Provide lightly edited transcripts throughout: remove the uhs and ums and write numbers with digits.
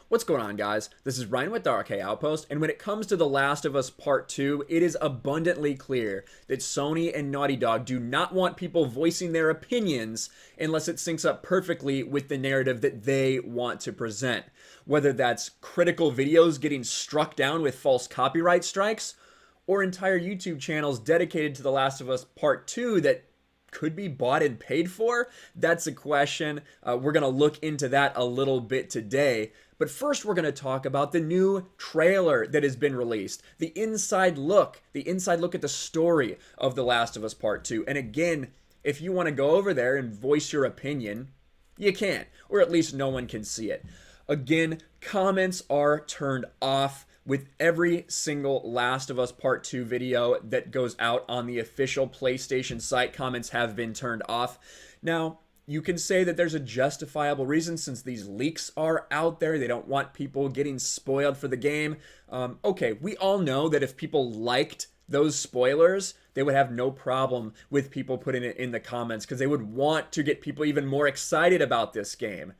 What's going on, guys? This is Ryan with Outpost, and when it comes to The Last of Us Part 2, it is abundantly clear that Sony and Naughty Dog do not want people voicing their opinions unless it syncs up perfectly with the narrative that they want to present. Whether that's critical videos getting struck down with false copyright strikes, or entire YouTube channels dedicated to The Last of Us Part 2 that could be bought and paid for? That's a question. We're going to look into that a little bit today. But first, we're going to talk about the new trailer that has been released. The inside look at the story of The Last of Us Part 2. And again, if you want to go over there and voice your opinion, you can. Or at least no one can see it. Again, comments are turned off with every single Last of Us Part 2 video that goes out on the official PlayStation site. Comments have been turned off. Now, you can say that there's a justifiable reason since these leaks are out there. They don't want people getting spoiled for the game. Okay, we all know that if people liked those spoilers, they would have no problem with people putting it in the comments because they would want to get people even more excited about this game.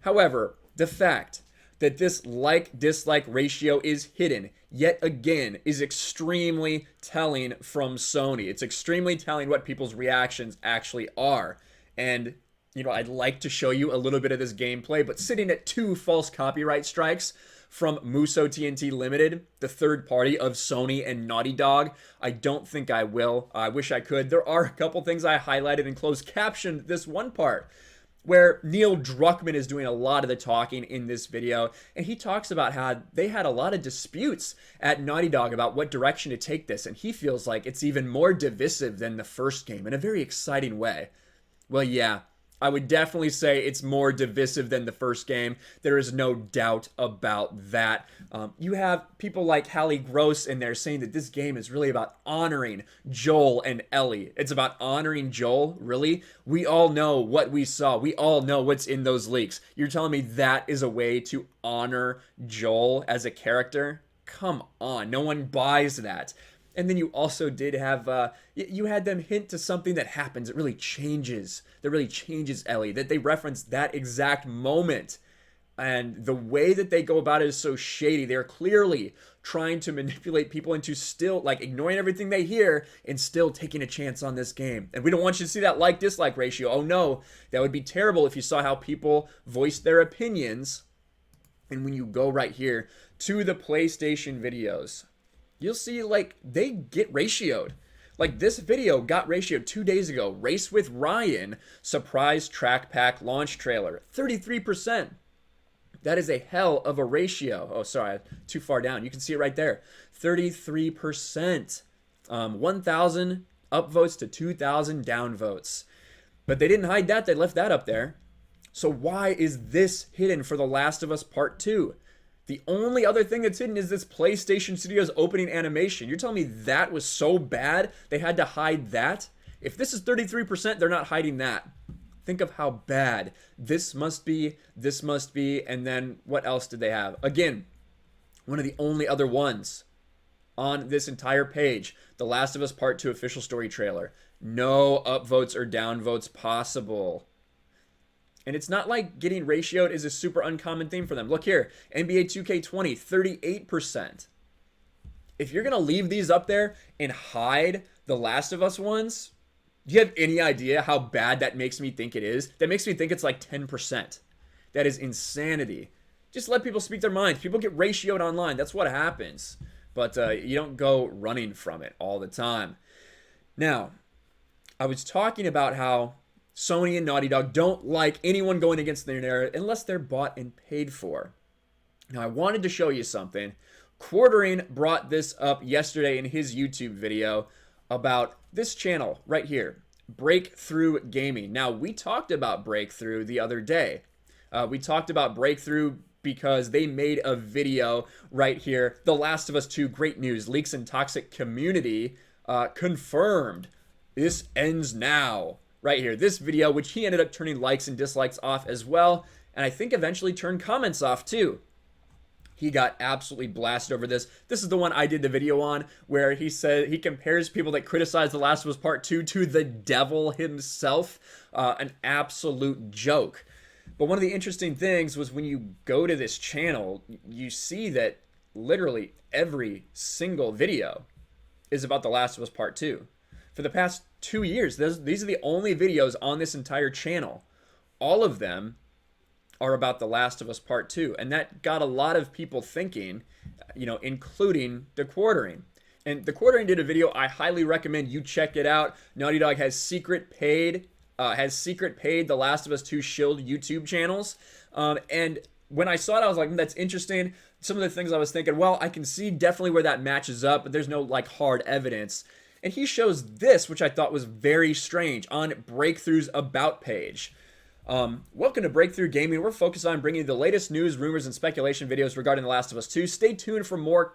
However, the fact that this like-dislike ratio is hidden, yet again, is extremely telling from Sony. It's extremely telling what people's reactions actually are. And, you know, I'd like to show you a little bit of this gameplay, but sitting at 2 false copyright strikes from Muso TNT Limited, the third party of Sony and Naughty Dog, I don't think I will. I wish I could. There are a couple things I highlighted and closed captioned this one part, where Neil Druckmann is doing a lot of the talking in this video, and he talks about how they had a lot of disputes at Naughty Dog about what direction to take this, and he feels like it's even more divisive than the first game in a very exciting way. Well, yeah, I would definitely say it's more divisive than the first game. There is no doubt about that. You have people like Hallie Gross in there saying that this game is really about honoring Joel and Ellie. It's about honoring Joel? Really? We all know what we saw. We all know what's in those leaks. You're telling me that is a way to honor Joel as a character? Come on, no one buys that. And then you also did have, you had them hint to something that happens. It really changes. That really changes Ellie. That they reference that exact moment. And the way that they go about it is so shady. They're clearly trying to manipulate people into still, like, ignoring everything they hear and still taking a chance on this game. And we don't want you to see that like-dislike ratio. Oh no, that would be terrible if you saw how people voiced their opinions. And when you go right here to the PlayStation videos, you'll see, like, they get ratioed. Like, this video got ratioed 2 days ago. Race with Ryan, surprise track pack launch trailer, 33%. That is a hell of a ratio. Oh, sorry, too far down. You can see it right there. 33%. 1,000 upvotes to 2,000 downvotes. But they didn't hide that. They left that up there. So why is this hidden for The Last of Us Part 2? The only other thing that's hidden is this PlayStation Studios opening animation. You're telling me that was so bad they had to hide that? If this is 33%, they're not hiding that. Think of how bad this must be, and then what else did they have? Again, one of the only other ones on this entire page, The Last of Us Part 2 official story trailer. No upvotes or downvotes possible. And it's not like getting ratioed is a super uncommon thing for them. Look here, NBA 2K20, 38%. If you're going to leave these up there and hide the Last of Us ones, do you have any idea how bad that makes me think it is? That makes me think it's like 10%. That is insanity. Just let people speak their minds. People get ratioed online. That's what happens. But you don't go running from it all the time. Now, I was talking about how Sony and Naughty Dog don't like anyone going against their narrative unless they're bought and paid for. Now, I wanted to show you something. Quartering brought this up yesterday in his YouTube video about this channel right here, Breakthrough Gaming. Now, we talked about Breakthrough the other day. We talked about Breakthrough because they made a video right here. The Last of Us 2, great news. Leaks and toxic community confirmed. This ends now. Right here, this video, which he ended up turning likes and dislikes off as well, and I think eventually turned comments off too. He got absolutely blasted over this. This is the one I did the video on where he said he compares people that criticize The Last of Us Part 2 to the devil himself. An absolute joke. But one of the interesting things was when you go to this channel, you see that literally every single video is about The Last of Us Part 2. For the past 2 years, these are the only videos on this entire channel. All of them are about The Last of Us Part 2. And that got a lot of people thinking, you know, including The Quartering. And The Quartering did a video. I highly recommend you check it out. Naughty Dog has secret paid The Last of Us 2 Shill YouTube channels. And when I saw it, I was like, that's interesting. Some of the things I was thinking, well, I can see definitely where that matches up, but there's no like hard evidence. And he shows this, which I thought was very strange, on Breakthrough's About page. Welcome to Breakthrough Gaming. We're focused on bringing you the latest news, rumors, and speculation videos regarding The Last of Us 2. Stay tuned for more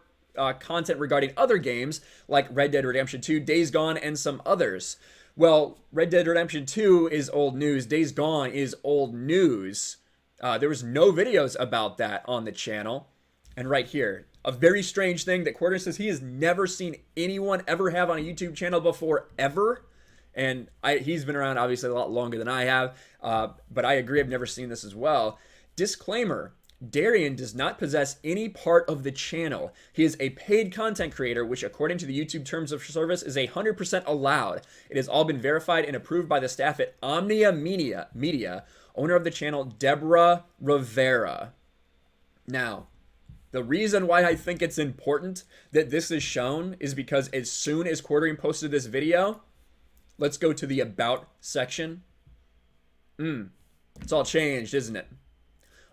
content regarding other games like Red Dead Redemption 2, Days Gone, and some others. Well, Red Dead Redemption 2 is old news. Days Gone is old news. There was no videos about that on the channel. And right here, a very strange thing that Quarter says he has never seen anyone ever have on a YouTube channel before, ever. And he's been around obviously a lot longer than I have, but I agree, I've never seen this as well. Disclaimer, Darian does not possess any part of the channel. He is a paid content creator, which according to the YouTube terms of service is 100% allowed. It has all been verified and approved by the staff at Omnia Media, owner of the channel, Deborah Rivera. Now, the reason why I think it's important that this is shown is because as soon as Quartering posted this video, let's go to the About section. It's all changed, isn't it?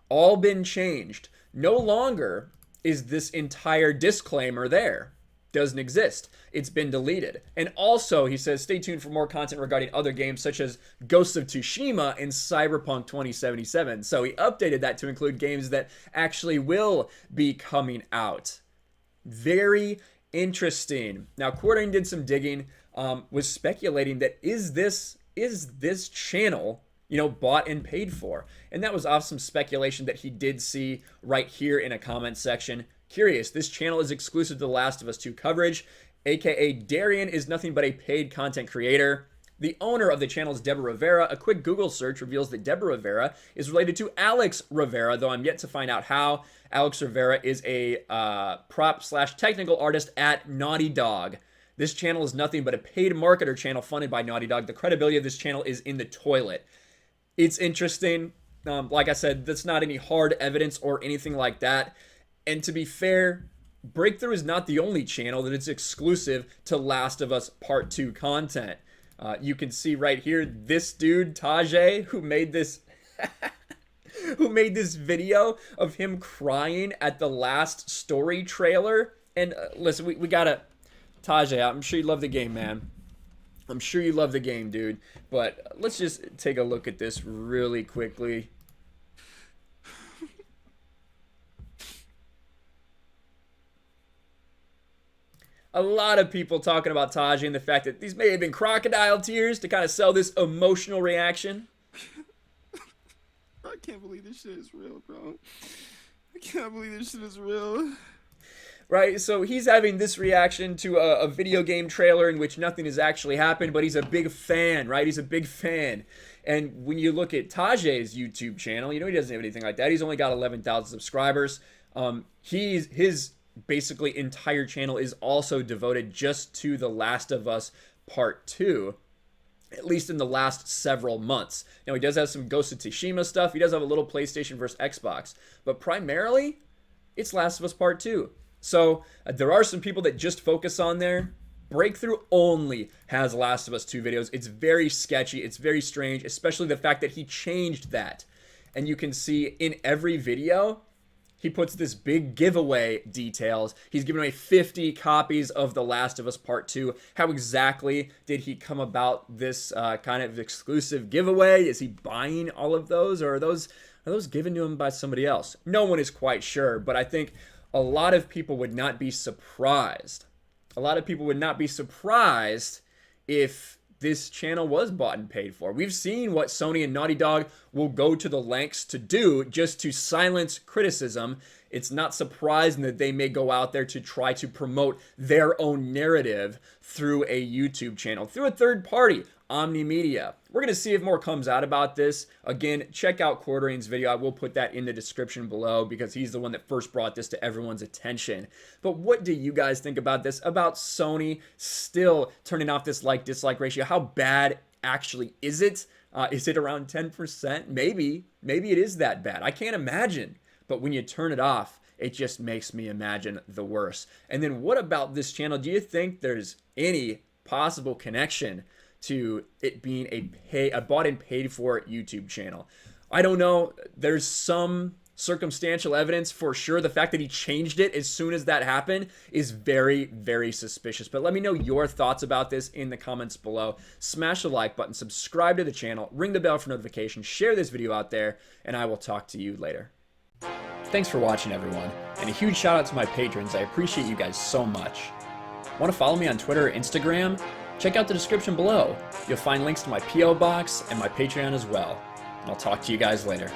All been changed. No longer is this entire disclaimer there. Doesn't exist. It's been deleted. And also, he says, stay tuned for more content regarding other games such as Ghosts of Tsushima and Cyberpunk 2077. So he updated that to include games that actually will be coming out. Very interesting. Now, Quartering did some digging, was speculating that is this channel, you know, bought and paid for? And that was off some speculation that he did see right here in a comment section. Curious, this channel is exclusive to The Last of Us 2 coverage, aka Darian is nothing but a paid content creator. The owner of the channel is Deborah Rivera. A quick Google search reveals that Deborah Rivera is related to Alex Rivera, though I'm yet to find out how. Alex Rivera is a prop/technical artist at Naughty Dog. This channel is nothing but a paid marketer channel funded by Naughty Dog. The credibility of this channel is in the toilet. It's interesting. Like I said, that's not any hard evidence or anything like that. And to be fair, Breakthrough is not the only channel that is exclusive to Last of Us Part 2 content. You can see right here, this dude, Tajay, who made this video of him crying at the last story trailer. And listen, we gotta, Tajay, I'm sure you love the game, man. I'm sure you love the game, dude. But let's just take a look at this really quickly. A lot of people talking about Tajay and the fact that these may have been crocodile tears to kind of sell this emotional reaction. I can't believe this shit is real, bro. I can't believe this shit is real. Right, so he's having this reaction to a video game trailer in which nothing has actually happened, but he's a big fan, right? He's a big fan. And when you look at Tajay's YouTube channel, you know he doesn't have anything like that. He's only got 11,000 subscribers. His basically entire channel is also devoted just to The Last of Us Part 2, at least in the last several months. Now, he does have some Ghost of Tsushima stuff. He does have a little PlayStation versus Xbox. But primarily, it's Last of Us Part 2. So, there are some people that just focus on there. Breakthrough only has Last of Us 2 videos. It's very sketchy. It's very strange, especially the fact that he changed that. And you can see in every video, he puts this big giveaway details. He's giving away 50 copies of The Last of Us Part 2. How exactly did he come about this kind of exclusive giveaway? Is he buying all of those, or are those given to him by somebody else? No one is quite sure, but I think a lot of people would not be surprised. A lot of people would not be surprised if this channel was bought and paid for. We've seen what Sony and Naughty Dog will go to the lengths to do just to silence criticism. It's not surprising that they may go out there to try to promote their own narrative through a YouTube channel, through a third party. Omni Media. We're going to see if more comes out about this. Again, check out Quarterain's video. I will put that in the description below because he's the one that first brought this to everyone's attention. But what do you guys think about this? About Sony still turning off this like-dislike ratio? How bad actually is it? Is it around 10%? Maybe. Maybe it is that bad. I can't imagine. But when you turn it off, it just makes me imagine the worst. And then what about this channel? Do you think there's any possible connection to it being a bought and paid for YouTube channel? I don't know. There's some circumstantial evidence for sure. The fact that he changed it as soon as that happened is very, very suspicious. But let me know your thoughts about this in the comments below. Smash the like button, subscribe to the channel, ring the bell for notifications, share this video out there, and I will talk to you later. Thanks for watching, everyone, and a huge shout out to my patrons. I appreciate you guys so much. Want to follow me on Twitter or Instagram? Check out the description below. You'll find links to my P.O. box and my Patreon as well. And I'll talk to you guys later.